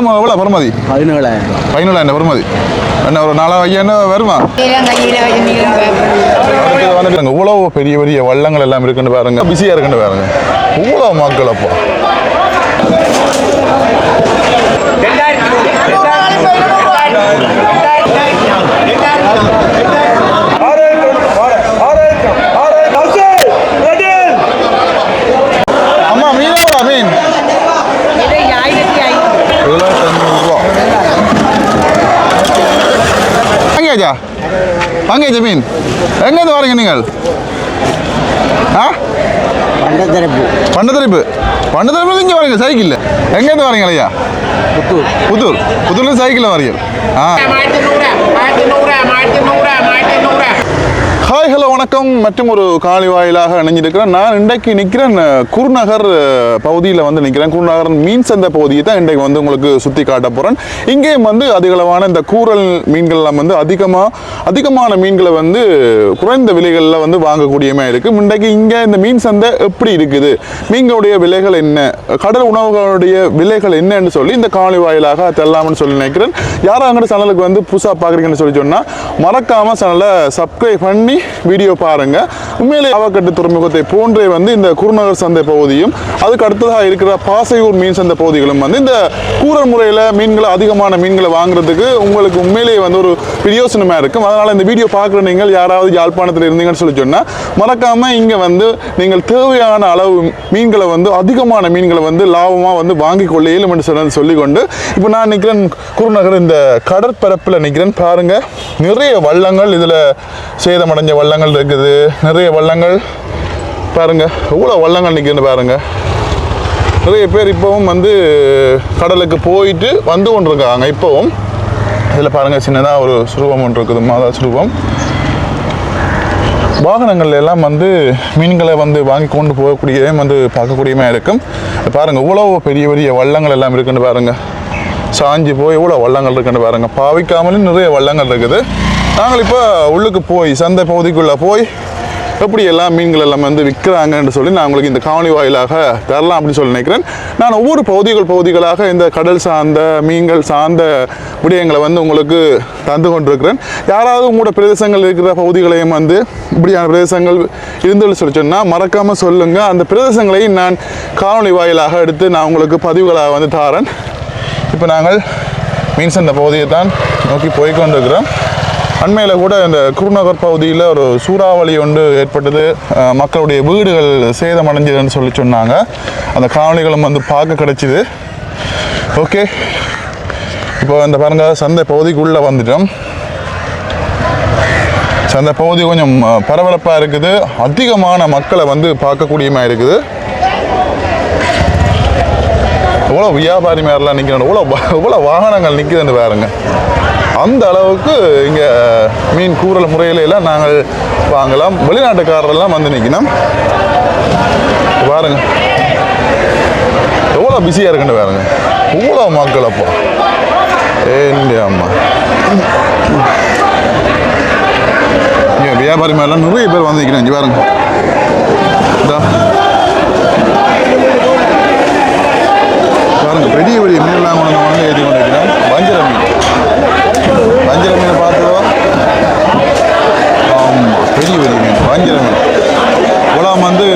மீன் எவ்வளோ பெருமதி? 17,000 பெருமதி. என்ன ஒரு 4,000 வருமா? வந்துட்டு இவ்வளோ பெரிய பெரிய வள்ளங்கள் எல்லாம் இருக்குன்னு பாருங்க, பிஸியாக இருக்குன்னு பாருங்க. இவ்வளோ மக்கள் அப்போ அம்மா மீன் எவ்வளோ? மீன் 7,500 வாங்கியாச்சா? வாங்கியாச்சா மீன்? எங்கேருந்து வரீங்க நீங்கள்? பண்டத்தரிப்பு இங்கே வரீங்க சைக்கிள்? எங்கேருந்து வரீங்க ஐயா? புத்தூர்ல சைக்கிளில் வரீங்க. ஹாய் ஹலோ வணக்கம். மற்றும் ஒரு காலை வாயிலாக இணைஞ்சிருக்கிறேன். நான் இன்றைக்கு நிற்கிறேன் குருநகர் பகுதியில் வந்து நிற்கிறேன். குருநகர் மீன் சந்தை பகுதியை தான் இன்றைக்கு வந்து உங்களுக்கு சுற்றி காட்ட போகிறேன். இங்கேயும் வந்து அதிகளவான இந்த கூரல் மீன்கள்லாம் வந்து அதிகமான மீன்களை வந்து குறைந்த விலைகளில் வந்து வாங்கக்கூடியமாக இருக்குது. இன்றைக்கு இங்கே இந்த மீன் சந்தை எப்படி இருக்குது, மீன்களுடைய விலைகள் என்ன, கடல் உணவுகளுடைய விலைகள் என்னன்னு சொல்லி இந்த காலை வாயிலாக தெல்லாமன்னு சொல்லி நினைக்கிறேன். யாரும் அங்கே சேனலுக்கு வந்து புதுசாக பார்க்குறீங்கன்னு சொல்லி சொன்னால் மறக்காமல் சேனலை சப்ஸ்கிரைப் பண்ணி வீடியோ பாருங்க. உண்மையிலே ஆவக்கட்டு துறைமுகத்தை போன்றே வந்து இந்த குருநகர் சந்தை பகுதியும் அதுக்கு அடுத்ததாக இருக்கிற பாசையூர் மீன் சந்தை பகுதிகளும் வந்து இந்த கூரல் முறையில் மீன்களை அதிகமான மீன்களை வாங்குறதுக்கு உங்களுக்கு உண்மையிலேயே வந்து ஒரு பிரயோசனமாக இருக்கும். அதனால் இந்த வீடியோ பார்க்குற நீங்கள் யாராவது யாழ்ப்பாணத்தில் இருந்தீங்கன்னு சொல்லி சொன்னால் மறக்காமல் இங்கே வந்து நீங்கள் தேவையான அளவு மீன்களை வந்து அதிகமான மீன்களை வந்து லாபமாக வந்து வாங்கி கொள்ள இயலும் என்று சொல்லிக்கொண்டு இப்போ நான் நிற்கிறேன் குருநகர் இந்த கடற்பரப்பில் நிற்கிறேன். பாருங்கள், நிறைய வள்ளங்கள், இதில் சேதமடைஞ்ச வள்ளங்கள் இருக்குது, நிறைய வள்ளங்கள் பாருங்கள், எவ்வளோ வள்ளங்கள் நிற்குதுன்னு பாருங்கள். நிறைய பேர் இப்போவும் வந்து கடலுக்கு போயிட்டு வந்து கொண்டு இருக்காங்க. இப்போவும் இதில் பாருங்கள், சின்னதாக ஒரு சுரூபம் ஒன்று இருக்குது, மாதா சுரூபம். வாகனங்கள் எல்லாம் வந்து மீன்களை வந்து வாங்கி கொண்டு போகக்கூடியதே வந்து பார்க்கக்கூடியமாக இருக்கும். பாருங்கள், இவ்வளோ பெரிய பெரிய வள்ளங்கள் எல்லாம் இருக்குன்னு பாருங்கள். சாஞ்சி போய் இவ்வளோ வள்ளங்கள் இருக்குன்னு பாருங்கள். பாவிக்காமலும் நிறைய வள்ளங்கள் இருக்குது. நாங்கள் இப்போ உள்ளுக்கு போய் சந்தை பகுதிக்குள்ளே போய் எப்படி எல்லாம் மீன்கள் எல்லாம் வந்து விற்கிறாங்கன்னு சொல்லி நான் உங்களுக்கு இந்த காணொலி வாயிலாக தரலாம் அப்படின்னு சொல்லி நினைக்கிறேன். நான் ஒவ்வொரு பகுதிகளாக இந்த கடல் சார்ந்த மீன்கள் சார்ந்த விடயங்களை வந்து உங்களுக்கு தந்து கொண்டிருக்கிறேன். யாராவது உங்களோட பிரதேசங்கள் இருக்கிற பகுதிகளையும் வந்து இப்படியான பிரதேசங்கள் இருந்துன்னு சொல்லி சொன்னால் மறக்காமல் சொல்லுங்கள். அந்த பிரதேசங்களையும் நான் காணொலி வாயிலாக எடுத்து நான் உங்களுக்கு பதிவுகளாக வந்து தாரேன். இப்போ நாங்கள் மீன் சந்தை பகுதியை தான் நோக்கி போய்கொண்டிருக்கிறோம். அண்மையில் கூட இந்த குருநகர் பகுதியில் ஒரு சூறாவளி ஒன்று ஏற்பட்டது, மக்களுடைய வீடுகள் சேதமடைஞ்சதுன்னு சொல்லி சொன்னாங்க. அந்த காணொலிகளும் வந்து பார்க்க கிடைச்சிது. ஓகே, இப்போ இந்த பாருங்கள், சந்தை பகுதிக்குள்ளே வந்துட்டோம். சந்தை பகுதி கொஞ்சம் பரபரப்பாக இருக்குது, அதிகமான மக்களை வந்து பார்க்கக்கூடியமாக இருக்குது. இவ்வளோ வியாபாரி மேரெலாம் நிற்கிறோம், இவ்வளோ வாகனங்கள் நிற்குதுன்னு பாருங்க. அந்த அளவுக்கு இங்கே மீன் கூரல் முறையிலெல்லாம் நாங்கள் வாங்கலாம். வெளிநாட்டுக்காரெல்லாம் வந்து நிற்கணும். பாருங்க எவ்வளோ பிஸியாக இருக்குன்னு பாருங்க, இவ்வளோ மக்கள். அப்போ அம்மா இங்கே வியாபாரி மேலாம் நிறைய பேர் வந்து நிற்கிறேன். இங்கே பாருங்க, பாருங்க பெரிய பெரிய மீன்லாம் கொண்டு ஏற்றி கொண்டு இருக்கிறோம். வஞ்சிர மீன் பார்த்துருவா. ஆமாம், பெரிய பெரிய மீன் வஞ்சிர மீன். குளம் வந்து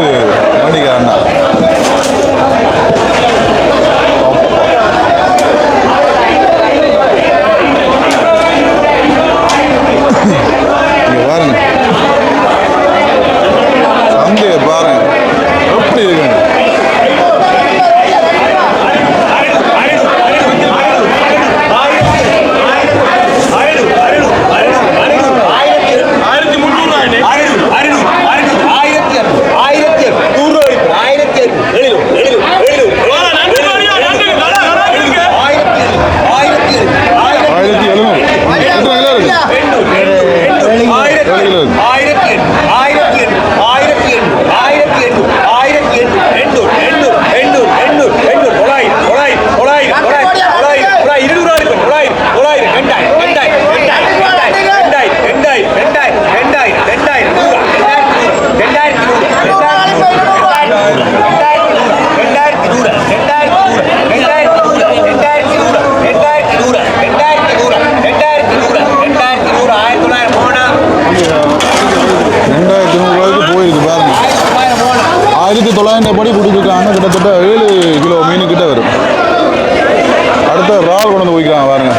வண்டிக்காரண்ணா. இங்கே பாருங்க, சந்தையை பாருங்க எப்படி இருக்குங்க. இந்த படி பிடிச்சிருக்காங்க. கிட்டத்தட்ட 7 கிலோ மீன் கிட்ட வரும். அடுத்த இறால் கொண்டு வந்து போய்க்கிறாங்க பாருங்க.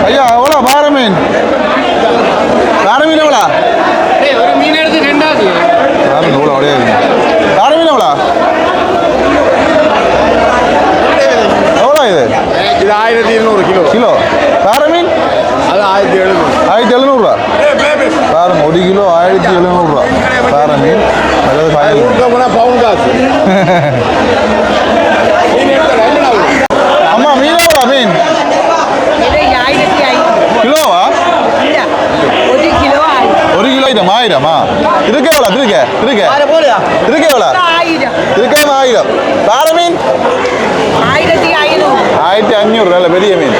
ஐயா எவ்வளோ பாறை மீன் பாறை மீன் எவ்வளோ ஒரு மீன் எடுத்து ரெண்டாவது எவ்வளோ உடையாது பாறை மீன் எவ்வளோ எவ்வளோ இது இது 1200 கிலோ கிலோ பாறை மீன் அது 1700 பாருங்க 1 கிலோ 1700 பாறை மீன் அதாவது பவுன் காசு அம்மா மீன் எவ்வளோ மீன் கிலோவா 1 கிலோ 1 கிலோ ஐட்டம் 1000மா இதுக்கு எவ்வளோ இதுக்கு எவ்வளோ 1000 இதுக்கே 1000 பாறை மீன் 1500 1500 நல்ல பெரிய மீன்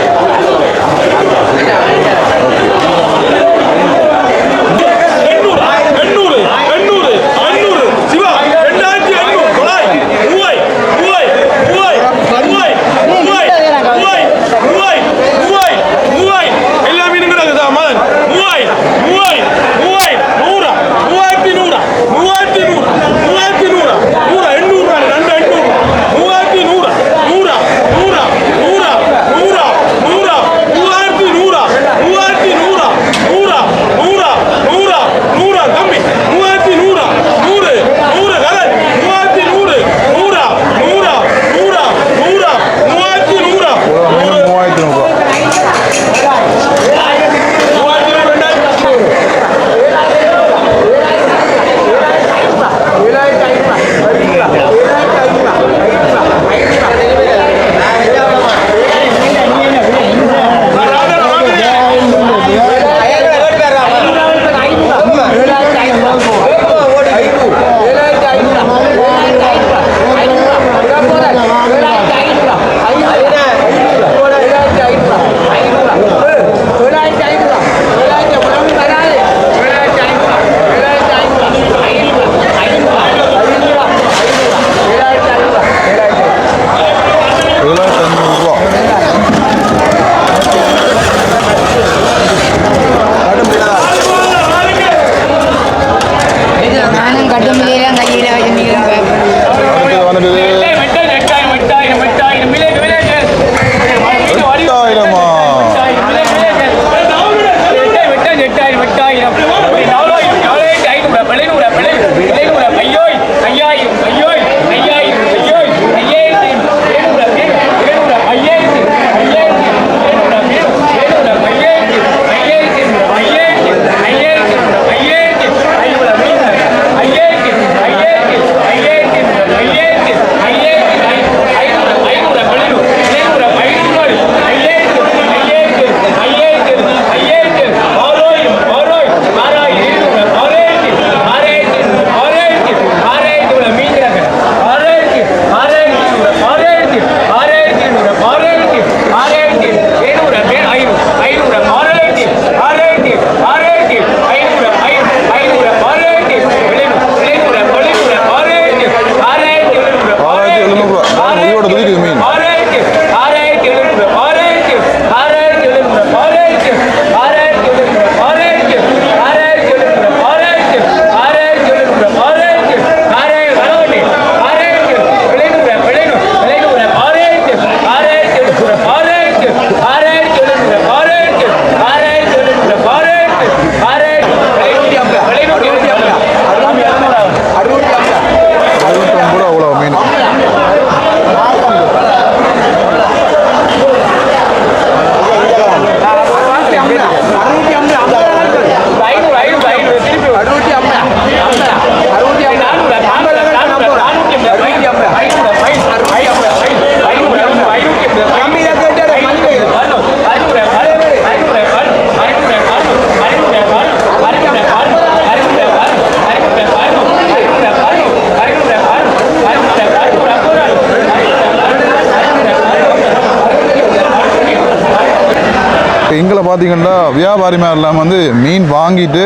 இங்கே பார்த்தீங்கன்னா வியாபாரி மாதிரிலாம் வந்து மீன் வாங்கிட்டு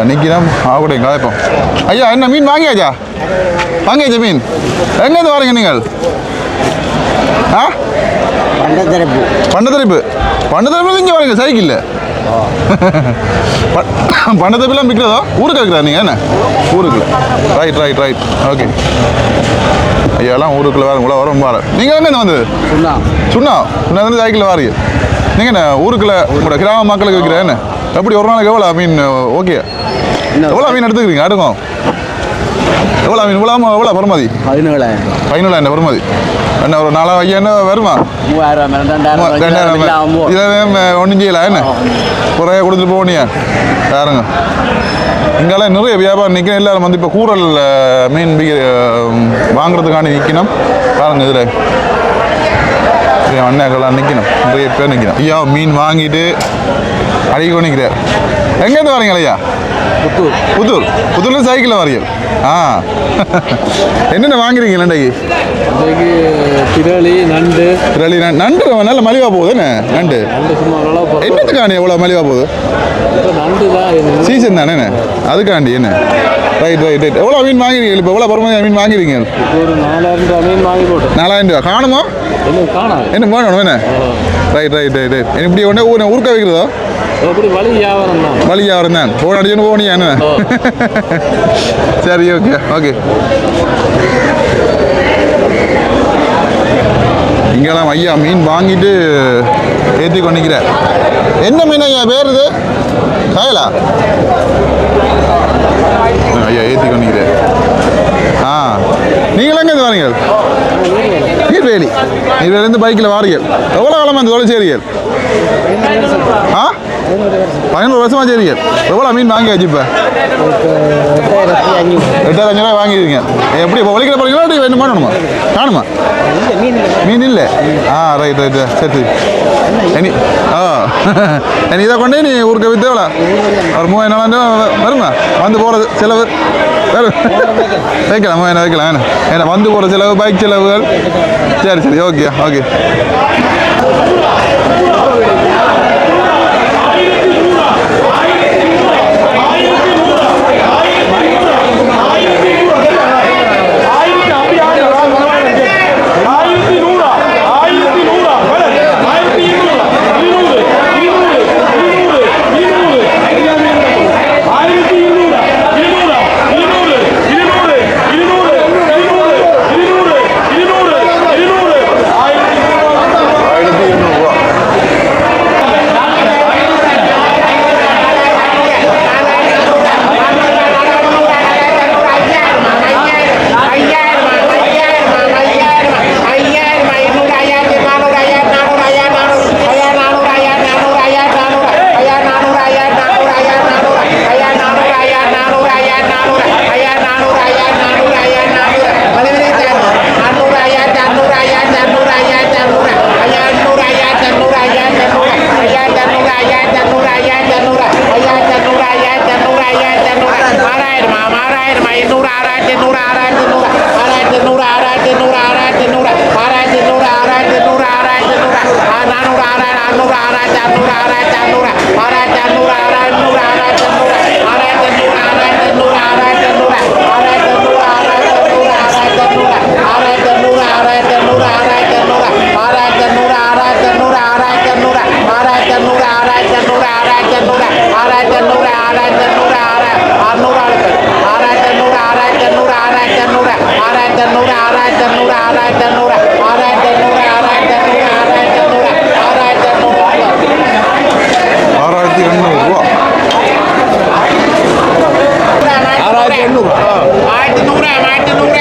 நிற்கிறோம் ஆகக்கூடிய கதைப்போம் ஐயா என்ன மீன் வாங்கியாச்சா வாங்க ஜமீன் எங்கேருந்து வரீங்க நீங்கள் ஆ பண்டத்தரிப்பு இங்கே வரீங்க சைக்கிளில் பண்டத்தரிப்புலாம் விற்கிறதோ ஊருக்கு இருக்கிறா நீங்கள் என்ன ஊருக்கு ரைட் ஓகே ஐயாலாம் ஊருக்குள்ள வரங்களா வரும் பாரு நீங்கள் எங்கேருந்து வந்தது சுண்ணா சைக்கிளில் வாரீங்க நீங்கள் என்ன ஊருக்குள்ள உங்களோட கிராம மக்களுக்கு விற்கிறேன் என்ன எப்படி ஒரு நாளைக்கு எவ்வளோ மீன் ஓகே எவ்வளோ மீன் எடுத்துக்கிறீங்க அடுக்கும் எவ்வளோ மீன் எவ்வளோ பரமதி 17,000 பரமதி என்ன ஒரு 4,000 என்ன வருமா 2,000 ஒன்றும் செய்யலாம் என்ன குறைய கொடுத்துட்டு போனியா யாருங்க இங்கெல்லாம் நிறைய வியாபாரம் நிற்கணும் எல்லாரும் வந்து இப்போ கூரல் மீன் வாங்குறதுக்காண்டி நிற்கணும் பாருங்க இதில் அண்ணாக்கெல்லாம் நிற்கணும் நிறைய பேர் நிற்கணும் ஐயா மீன் வாங்கிட்டு அடிக்க நிற்கிறார் எங்கேருந்து வரீங்க ஐயா புத்தூர்ல சைக்கிளில் வரீங்க ஆ என்னென்ன வாங்குறீங்க இன்றைக்கு திரளி நண்டு நண்டு நல்ல மலிவா போகுது என்ன நண்டு என்னத்துக்காண்டி எவ்வளோ மலிவா போகுது நண்டு தான் சீசன் தானே அதுக்காண்டி என்ன ரைட் எவ்வளோ மீன் வாங்கிருக்கீங்க இப்போ எவ்வளோ பரமதியாக மீன் வாங்கிருக்கீங்க ஒரு 4,000 ரூபா மீன் வாங்கி போட்டோம் 4,000 ரூபா காணுமா என்ன வேணும் என்ன ரைட் இப்படி ஒன்றே ஊருக்க வைக்கிறதோ எப்படி வழி வியாபாரம் தான் ஃபோன் அடிச்சுன்னு போனியா என்ன சரி ஓகே இங்கெல்லாம் ஐயா மீன் வாங்கிட்டு ஏற்றி கொண்டிருக்கிறார் என்ன மீன் ஐயா பேர் இது காயலா ஐயா ஏற்றி கொண்டிருக்கிறார் ஆ நீங்களும் எங்கே வரீங்க நீர்வேலிருந்து பைக்கில் வாரீங்க எவ்வளோ காலமாக அந்த தொலைச்சேரிகள் ஆ 11 வருஷமா சரிங்க எவ்வளோ மீன் வாங்கியாச்சு இப்போ 8,500 ரூபாய் வாங்கிடுங்க எப்படி இப்போ வலிக்கிற போறீங்களா அப்படி வேணுமா காணுமா மீன் இல்லை ஆ ரைட் சரி இனி இனி இதை கொண்டே நீ ஊருக்கு வித்து எவ்வளோ ஒரு 3,000 வருமா வந்து போகிறது செலவு வைக்கலாம் 3,000 வைக்கலாம் ஏன்னா வந்து போகிற செலவு பைக் செலவுகள் சரி ஓகே ஆயிரத்தி 100